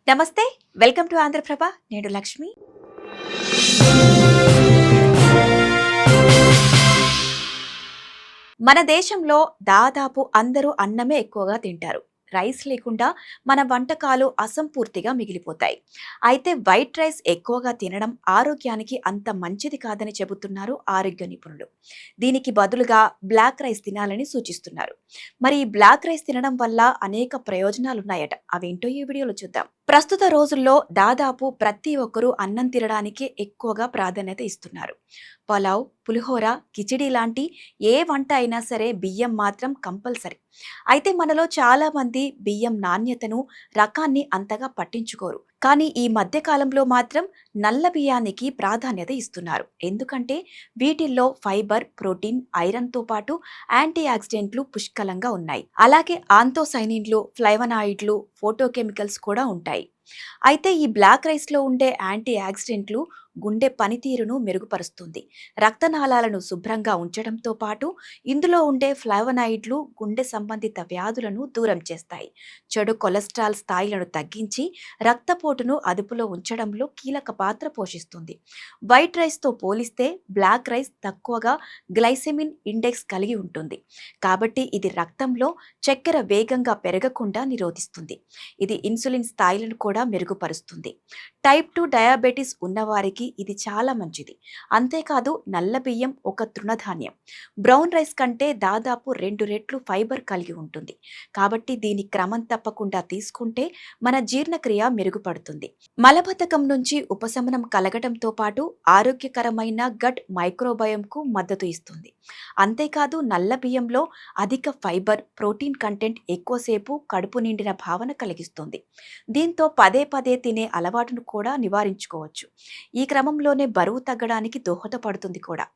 నమస్తే. Welcome to Andhra Prabha. నేను లక్ష్మి. మన దేశంలో దాదాపు అందరూ అన్నమే ఎక్కువగా తింటారు. రైస్ లేకుండా మన వంటకాలు అసంపూర్తిగా మిగిలిపోతాయి. అయితే వైట్ రైస్ ఎక్కువగా తినడం ఆరోగ్యానికి అంత మంచిది కాదని చెబుతున్నారు ఆరోగ్య నిపుణులు. దీనికి బదులుగా బ్లాక్ రైస్ తినాలని సూచిస్తున్నారు. మరి ఈ బ్లాక్ రైస్ తినడం వల్ల అనేక ప్రయోజనాలున్నాయట. అవేంటో ఈ వీడియోలో చూద్దాం. ప్రస్తుత రోజుల్లో దాదాపు ప్రతి ఒక్కరూ అన్నం తినడానికే ఎక్కువగా ప్రాధాన్యత ఇస్తున్నారు. పలావ్, పులిహోర, కిచిడి లాంటి ఏ వంట అయినా సరే బియ్యం మాత్రం కంపల్సరీ. అయితే మనలో చాలా మంది బియ్యం నాణ్యతను, రకాన్ని అంతగా పట్టించుకోరు. కానీ ఈ మధ్య కాలంలో మాత్రం నల్ల బియ్యానికి ప్రాధాన్యత ఇస్తున్నారు. ఎందుకంటే వీటిల్లో ఫైబర్, ప్రోటీన్, ఐరన్‌తో పాటు యాంటీ ఆక్సిడెంట్లు పుష్కలంగా ఉన్నాయి. అలాగే ఆంతోసైనిన్లు, ఫ్లైవనాయిడ్లు, ఫోటోకెమికల్స్ కూడా ఉంటాయి. అయితే ఈ బ్లాక్ రైస్‌లో ఉండే యాంటీ ఆక్సిడెంట్లు గుండె పనితీరును మెరుగుపరుస్తుంది. రక్తనాళాలను శుభ్రంగా ఉంచడంతో పాటు ఇందులో ఉండే ఫ్లావనాయిడ్లు గుండె సంబంధిత వ్యాధులను దూరం చేస్తాయి. చెడు కొలెస్ట్రాల్ స్థాయిలను తగ్గించి రక్తపోటును అదుపులో ఉంచడంలో కీలక పాత్ర పోషిస్తుంది. వైట్ రైస్తో పోలిస్తే బ్లాక్ రైస్ తక్కువగా గ్లైసెమిన్ ఇండెక్స్ కలిగి ఉంటుంది. కాబట్టి ఇది రక్తంలో చక్కెర వేగంగా పెరగకుండా నిరోధిస్తుంది. ఇది ఇన్సులిన్ స్థాయిలను కూడా మెరుగుపరుస్తుంది. టైప్ 2 డయాబెటిస్ ఉన్నవారికి ఇది చాలా మంచిది. అంతేకాదు నల్ల బియ్యం ఒక తృణధాన్యం. బ్రౌన్ రైస్ కంటే దాదాపు 2 రెట్లు ఫైబర్ కలిగి ఉంటుంది. కాబట్టి దీని క్రమం తప్పకుండా తీసుకుంటే మన జీర్ణక్రియ మెరుగుపడుతుంది. మలబద్ధకం నుంచి ఉపశమనం కలగడంతో పాటు ఆరోగ్యకరమైన గట్ మైక్రోబయోమ్కు మద్దతు ఇస్తుంది. అంతేకాదు నల్ల బియ్యంలో అధిక ఫైబర్, ప్రోటీన్ కంటెంట్ ఎక్కువసేపు కడుపు నిండిన భావన కలిగిస్తుంది. దీంతో పదే పదే తినే అలవాటును కూడా నివారించుకోవచ్చు. ఈ క్రమంలోనే బరువు తగ్గడానికి దోహదపడుతుంది కూడా.